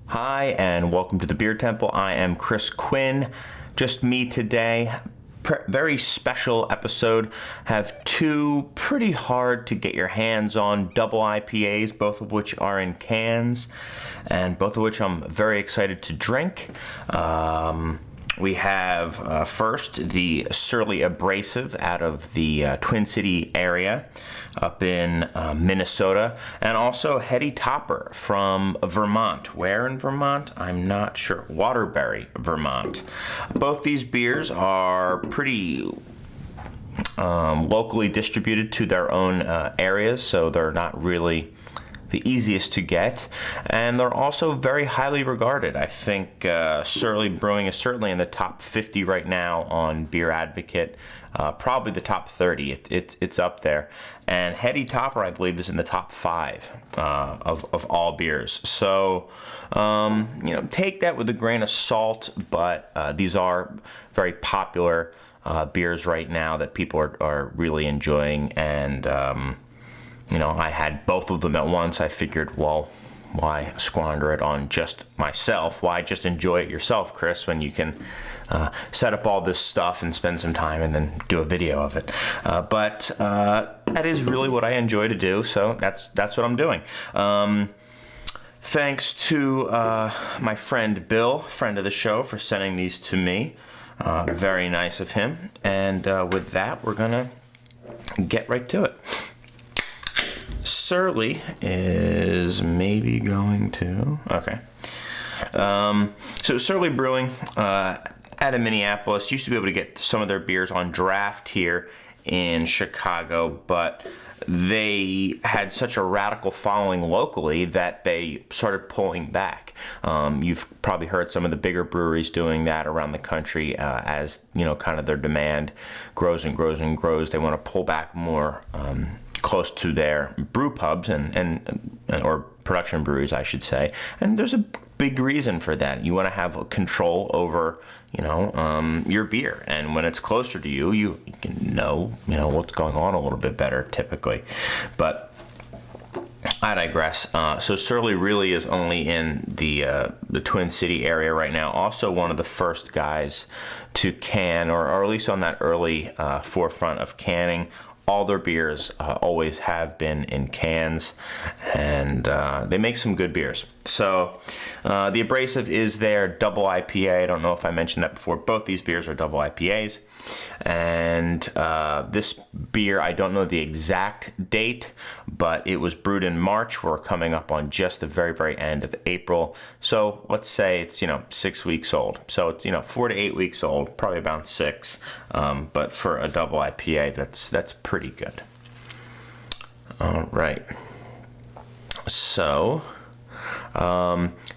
Hi, and welcome to the Beer Temple. I am Chris Quinn. Just me today. Very special episode. Have two pretty hard to get your hands on double IPAs, both of which are in cans, and both of which I'm very excited to drink. We have first the Surly Abrasive out of the Twin City area up in Minnesota, and also Heady Topper from Vermont. Where in Vermont? I'm not sure. Waterbury, Vermont. Both these beers are pretty locally distributed to their own areas, so they're not really the easiest to get, and they're also very highly regarded. I think Surly Brewing is certainly in the top 50 right now on Beer Advocate, probably the top 30. It's up there, and Heady Topper, I believe, is in the top 5 of all beers. So take that with a grain of salt, but these are very popular beers right now that people are really enjoying, and I had both of them at once. I figured, well, why squander it on just myself? Why just enjoy it yourself, Chris, when you can set up all this stuff and spend some time and then do a video of it? But that is really what I enjoy to do, so that's what I'm doing. Thanks to my friend Bill, friend of the show, for sending these to me. Very nice of him. And with that, we're going to get right to it. Surly is maybe going to... Okay. So Surly Brewing out of Minneapolis used to be able to get some of their beers on draft here in Chicago, but they had such a radical following locally that they started pulling back. You've probably heard some of the bigger breweries doing that around the country as, kind of their demand grows and grows and grows. They want to pull back more close to their brew pubs and or production breweries, I should say. And there's a big reason for that. You want to have control over, your beer. And when it's closer to you, you can know, what's going on a little bit better typically. But I digress. So Surly really is only in the Twin City area right now. Also one of the first guys to can, or at least on that early forefront of canning. All their beers always have been in cans, and they make some good beers. So the Abrasive is their double IPA. I don't know if I mentioned that before. Both these beers are double IPAs. And this beer, I don't know the exact date, but it was brewed in March. We're coming up on just the very, very end of April. So let's say it's, 6 weeks old. So it's, 4 to 8 weeks old, probably about 6. But for a double IPA, that's pretty good. All right. So...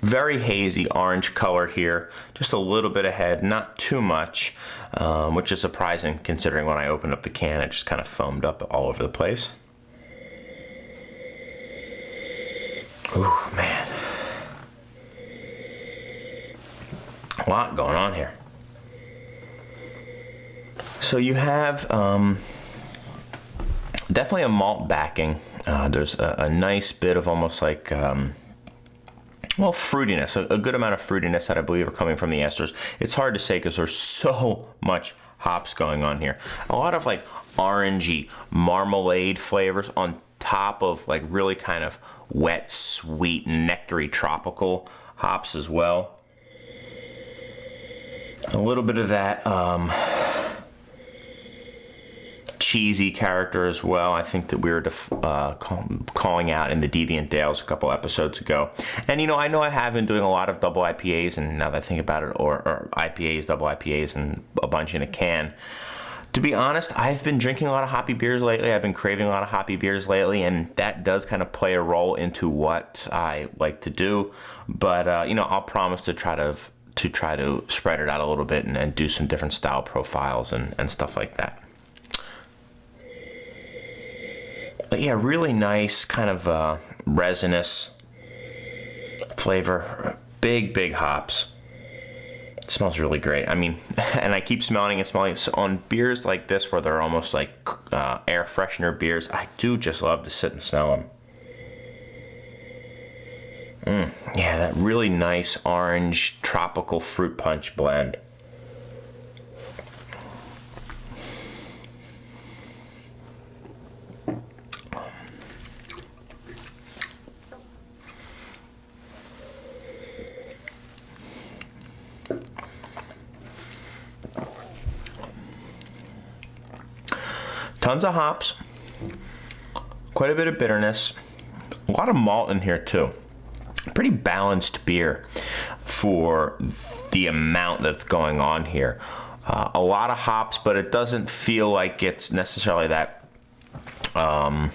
very hazy orange color here, just a little bit ahead, not too much, which is surprising considering when I opened up the can, it just kind of foamed up all over the place. Ooh, man. A lot going on here. So you have definitely a malt backing. There's a nice bit of almost like... fruitiness, a good amount of fruitiness that I believe are coming from the esters. It's hard to say because there's so much hops going on here. A lot of like orangey marmalade flavors on top of like really kind of wet, sweet, nectary tropical hops as well. A little bit of that cheesy character as well. I think that we were calling out in the Deviant Dales a couple episodes ago. And I know I have been doing a lot of double IPAs, and now that I think about it, or IPAs, double IPAs, and a bunch in a can. To be honest, I've been drinking a lot of hoppy beers lately. I've been craving a lot of hoppy beers lately, and that does kind of play a role into what I like to do. But I'll promise to try to spread it out a little bit and do some different style profiles and stuff like that. But yeah, really nice kind of resinous flavor. Big hops. It smells really great. I mean, and I keep smelling and smelling. So on beers like this where they're almost like air freshener beers, I do just love to sit and smell them. Yeah, that really nice orange tropical fruit punch blend. Tons of hops, quite a bit of bitterness, a lot of malt in here too. Pretty balanced beer for the amount that's going on here. A lot of hops, but it doesn't feel like it's necessarily that almost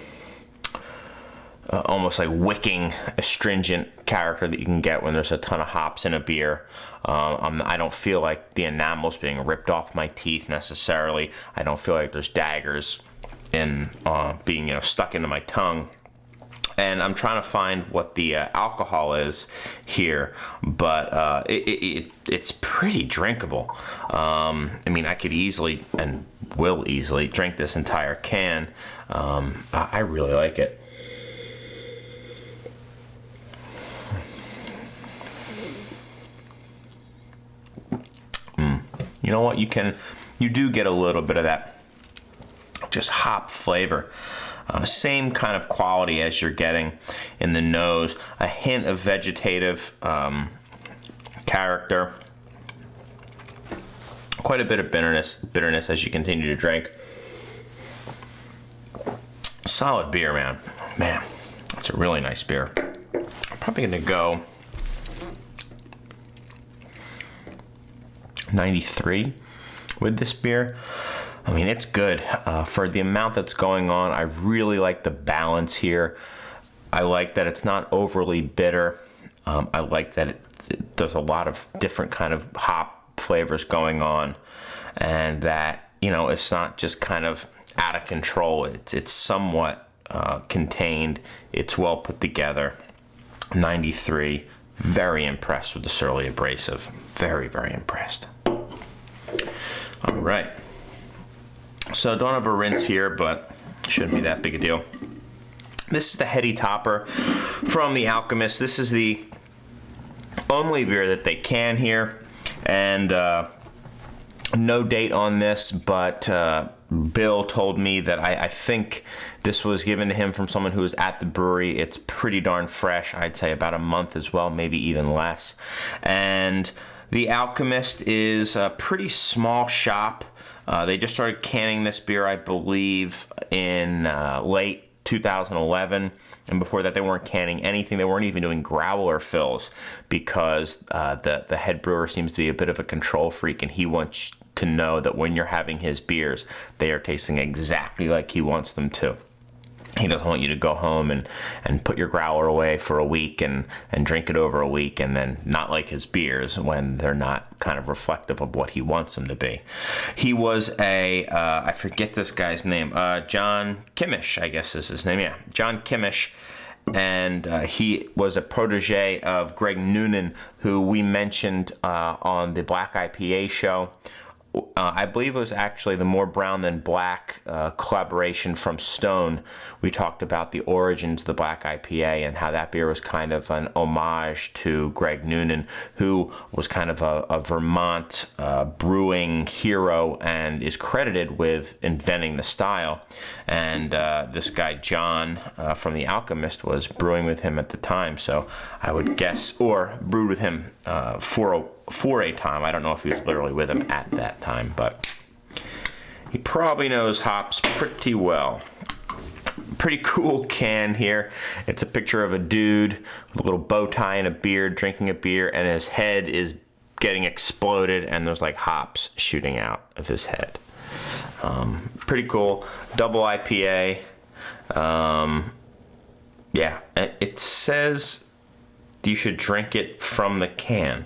like wicking, astringent character that you can get when there's a ton of hops in a beer. I don't feel like the enamel's being ripped off my teeth necessarily. I don't feel like there's daggers in being stuck into my tongue. And I'm trying to find what the alcohol is here, but it's pretty drinkable. I mean, I could easily and will easily drink this entire can. I really like it. You know what? You do get a little bit of that just hop flavor. Same kind of quality as you're getting in the nose. A hint of vegetative character. Quite a bit of bitterness as you continue to drink. Solid beer, man. Man, it's a really nice beer. I'm probably going to go 93 with this beer. I mean, it's good for the amount that's going on. I really like the balance here. I like that it's not overly bitter. I like that there's a lot of different kind of hop flavors going on, and that it's not just kind of out of control. It's somewhat contained. It's well put together. 93. Very impressed with the Surly Abrasive. Very, very impressed. All right. So don't have a rinse here, but shouldn't be that big a deal. This is the Heady topper from the Alchemist. This is the only beer that they can here, and no date on this, but Bill told me that I think this was given to him from someone who was at the brewery. It's pretty darn fresh. I'd say about a month as well, maybe even less. And the Alchemist is a pretty small shop. They just started canning this beer, I believe, in late 2011, and before that they weren't canning anything. They weren't even doing growler fills because the head brewer seems to be a bit of a control freak, and he wants to know that when you're having his beers, they are tasting exactly like he wants them to. He doesn't want you to go home and put your growler away for a week and drink it over a week and then not like his beers when they're not kind of reflective of what he wants them to be. He was I forget this guy's name, John Kimmish, I guess is his name, yeah, John Kimmish. And he was a protege of Greg Noonan, who we mentioned on the Black IPA show. I believe it was actually the More Brown Than Black collaboration from Stone. We talked about the origins of the Black IPA and how that beer was kind of an homage to Greg Noonan, who was kind of a Vermont brewing hero and is credited with inventing the style. And this guy, John, from The Alchemist, was brewing with him at the time. So I would guess, or brewed with him for a time. I don't know if he was literally with him at that time, but he probably knows hops pretty well. Pretty cool can here. It's a picture of a dude with a little bow tie and a beard drinking a beer, and his head is getting exploded, and there's like hops shooting out of his head. Pretty cool. Double IPA. Yeah, it says you should drink it from the can.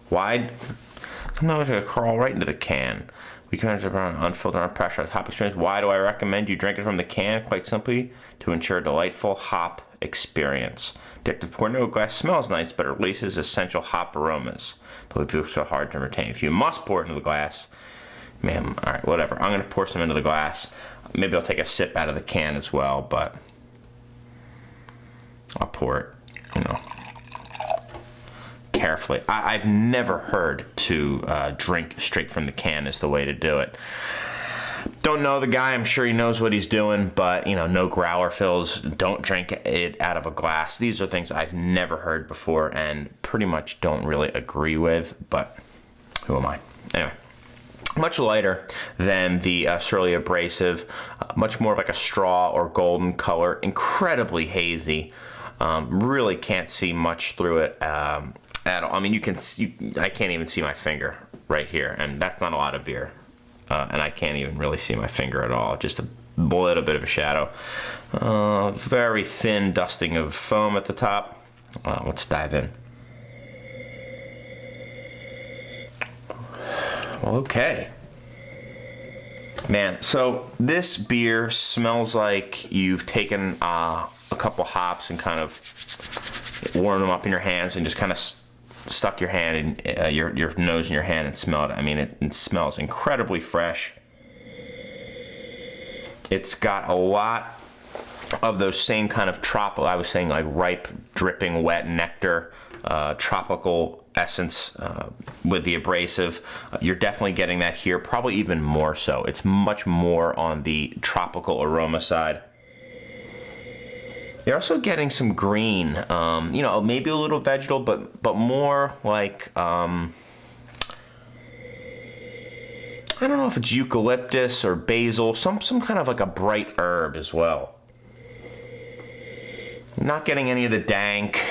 Why? I'm not going to crawl right into the can. We can unfiltered, unpressurized hop experience. Why do I recommend you drink it from the can? Quite simply, to ensure a delightful hop experience. The active poured into a glass smells nice, but it releases essential hop aromas that would feel so hard to retain. If you must pour it into the glass, man, all right, whatever. I'm going to pour some into the glass. Maybe I'll take a sip out of the can as well, but I'll pour it, carefully. I've never heard to drink straight from the can is the way to do it. Don't know the guy. I'm sure he knows what he's doing, but you know, no growler fills. Don't drink it out of a glass. These are things I've never heard before and pretty much don't really agree with, but who am I? Anyway, much lighter than the Surly Abrasive, much more of like a straw or golden color, incredibly hazy. Really can't see much through it at all. I mean, I can't even see my finger right here, and that's not a lot of beer. And I can't even really see my finger at all, just a little bit of a shadow. Very thin dusting of foam at the top. Let's dive in. Well, okay. Man, so this beer smells like you've taken a couple hops and kind of warmed them up in your hands and just kind of stuck your hand in your nose in your hand and smelled it. I mean, it smells incredibly fresh. It's got a lot of those same kind of tropical, I was saying, like ripe, dripping, wet nectar, tropical essence with the Abrasive. You're definitely getting that here, probably even more so. It's much more on the tropical aroma side. You're also getting some green, you know, maybe a little vegetal, but more like, I don't know if it's eucalyptus or basil, some kind of like a bright herb as well. Not getting any of the dank,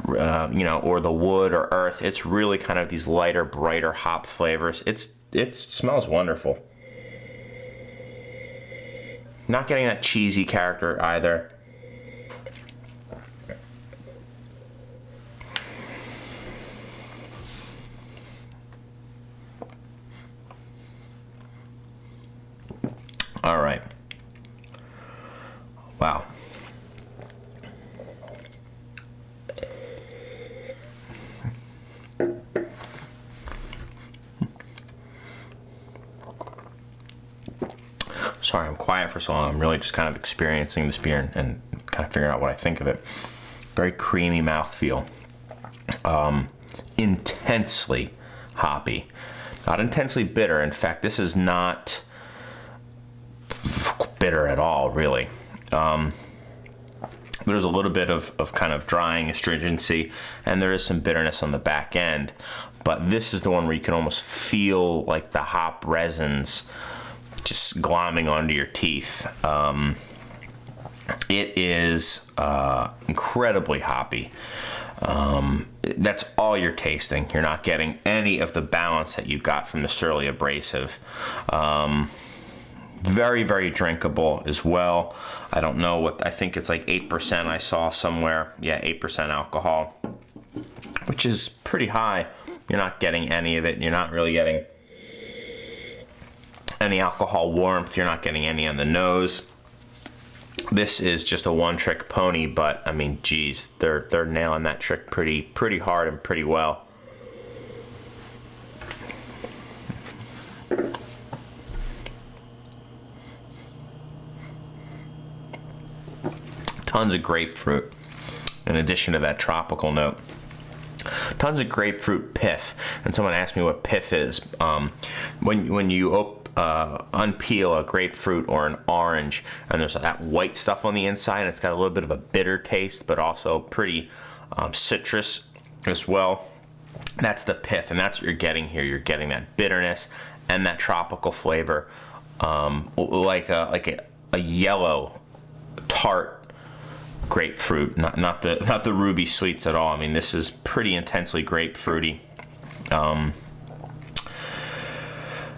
you know, or the wood or earth. It's really kind of these lighter, brighter hop flavors. It smells wonderful. Not getting that cheesy character either. All right. Wow. Sorry, I'm quiet for so long. I'm really just kind of experiencing this beer and kind of figuring out what I think of it. Very creamy mouthfeel. Intensely hoppy. Not intensely bitter. In fact, this is not bitter at all, really. There's a little bit of kind of drying astringency, and there is some bitterness on the back end. But this is the one where you can almost feel like the hop resins just glomming onto your teeth. It is incredibly hoppy. That's all you're tasting. You're not getting any of the balance that you got from the Surly Abrasive. Very, very drinkable as well. I don't know what, I think it's like 8% I saw somewhere. Yeah, 8% alcohol, which is pretty high. You're not getting any of it. You're not really getting any alcohol warmth. You're not getting any on the nose. This is just a one-trick pony, but I mean, geez, they're nailing that trick pretty hard and pretty well. Tons of grapefruit, in addition to that tropical note. Tons of grapefruit pith. And someone asked me what pith is. When you unpeel a grapefruit or an orange, and there's that white stuff on the inside, and it's got a little bit of a bitter taste, but also pretty citrus as well. That's the pith, and that's what you're getting here. You're getting that bitterness and that tropical flavor, like a yellow tart grapefruit, not the ruby sweets at all. I mean, this is pretty intensely grapefruity.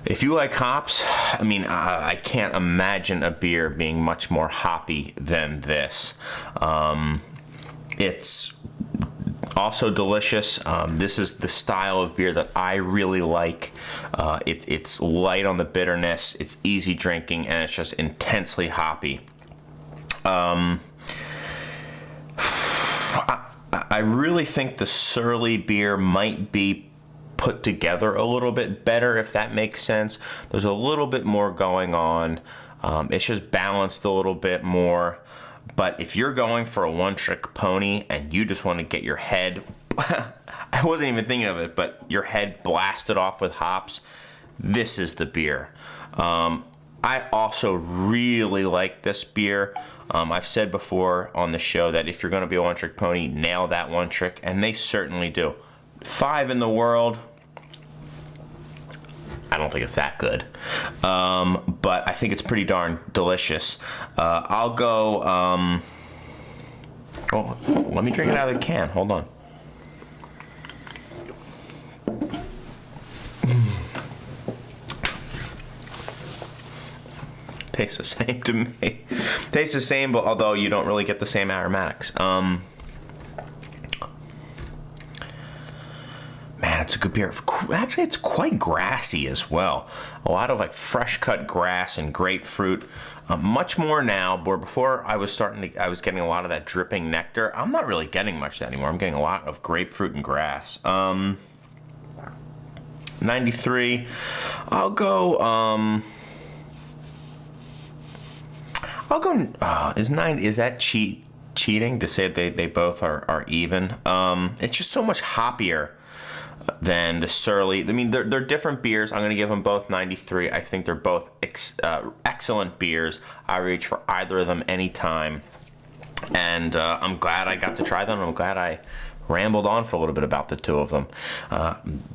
If you like hops, I mean, I can't imagine a beer being much more hoppy than this. It's also delicious. This is the style of beer that I really like. It's light on the bitterness, it's easy drinking, and it's just intensely hoppy. I really think the Surly beer might be put together a little bit better, if that makes sense. There's a little bit more going on. It's just balanced a little bit more. But if you're going for a one-trick pony and you just want to get your head I wasn't even thinking of it, but your head blasted off with hops. This is the beer. I also really like this beer. I've said before on the show that if you're going to be a one-trick pony, nail that one trick, and they certainly do. 5 in the world. I don't think it's that good, but I think it's pretty darn delicious. I'll go. Oh, let me drink it out of the can. Hold on. Tastes the same to me. Tastes the same, but although you don't really get the same aromatics. Man, it's a good beer. Actually, it's quite grassy as well. A lot of like fresh cut grass and grapefruit. Much more now, where before I was getting a lot of that dripping nectar. I'm not really getting much of that anymore. I'm getting a lot of grapefruit and grass. 93. I'll go. Is that cheating to say they both are even? It's just so much hoppier than the Surly. I mean, they're different beers. I'm going to give them both 93. I think they're both excellent beers. I reach for either of them anytime. And I'm glad I got to try them. I'm glad I rambled on for a little bit about the two of them.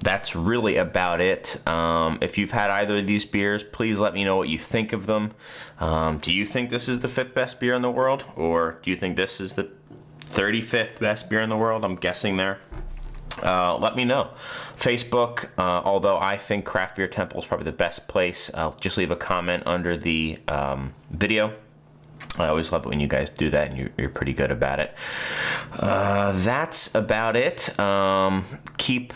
That's really about it. If you've had either of these beers, please let me know what you think of them. Do you think this is the 5th best beer in the world? Or do you think this is the 35th best beer in the world? I'm guessing there. Let me know. Facebook, although I think Craft Beer Temple is probably the best place, just leave a comment under the video. I always love it when you guys do that, and you're pretty good about it. That's about it. Keep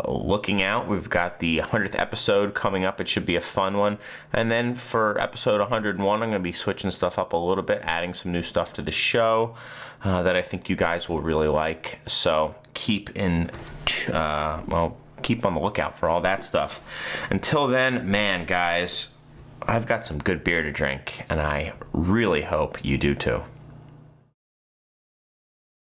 looking out. We've got the 100th episode coming up. It should be a fun one. And then for episode 101, I'm going to be switching stuff up a little bit, adding some new stuff to the show that I think you guys will really like. So keep on the lookout for all that stuff. Until then, man, guys, I've got some good beer to drink, and I really hope you do too.